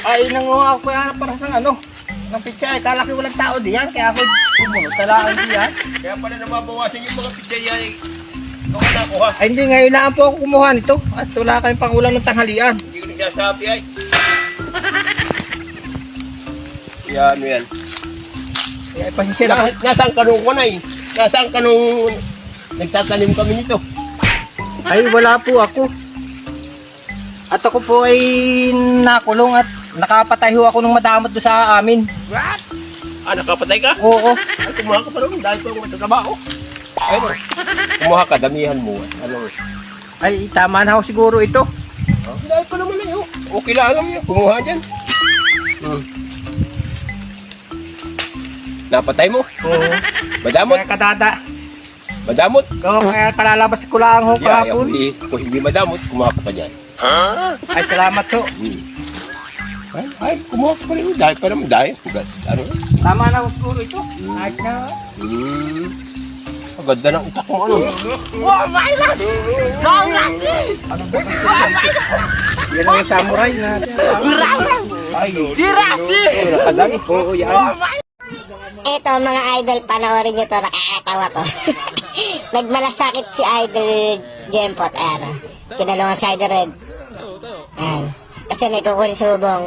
Ay, nanguha ako yan para sa ano, ng pichay. Kala ko walang tao diyan, kaya ako pumunod talaan diyan. Kaya pala nababawasan yung mga pichay yan eh. Ito ka nakuha. Ay, hindi, ngayon lang po ako kumuha nito. At wala kayong pangulang ng tanghalian. Hindi ko nagsasabi ay. Yan, ano yan. Kaya pasisya lang. Nasaan ka nung kunay? Nasaan ka nung nagtatanim kami nito? Ay, wala po ako. At ako po ay nakulong at nakapatay ho ako ng madamot doon sa amin. What? Ah, nakapatay ka? Oo. Ay, kumuha ka pa rin. Dahil pa akong matatrabaho. Ayun. Kumuha ka, damihan mo. Ano? Ay, tama na ho siguro ito. Oh, dahil pa naman na yun. Okay lang alam niyo. Kumuha dyan. Napatay mo? Oo. Madamot? Kaya kadada. Madamot? Oo, kaya kalalabas ko lang ho Yeah, kahapon. kung hindi madamot, kumuha ka pa dyan. Ay, salamat ho. Ay, kumuha ka pa rin. Dahil pa naman. Dahil. Ano? Tama na ho siguro ito. Ayos na. Ang ganda ng utak mo, ano? Wow, my God! So nasi! Ano ba ito? Yan ang yung samurai na. Ay, Dirasi! nakadali. Oo, yan. Ito mga idol, panoorin nyo to, nakakatawa to. Nagmalasakit si Idol Jempot, ayan. Kinalungan si Idol Red. Ayan. Kasi nagkukunin subong.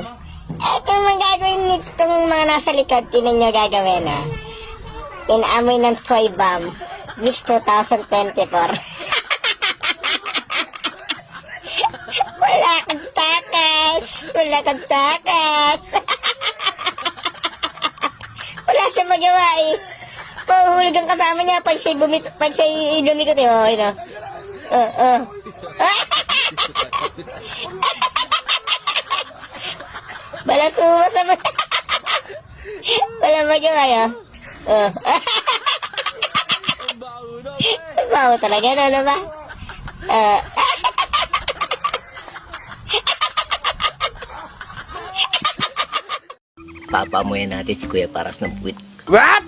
Ito mga gagawin nitong mga nasa likod, tinan nyo gagawin ha. Pinaamoy ng soy bomb. Mix 2024. Wala kang takas. Wala kang takas. Wala siya magawa eh. Pahuhulog ang kasama niya pag siya lumikot eh. Oh, yun oh. Balasuwa sa mga. Wala magawa yun. Oh. Bawo talaga, ano ba? Papamuyan natin si Kuya Paras ng puwit. What?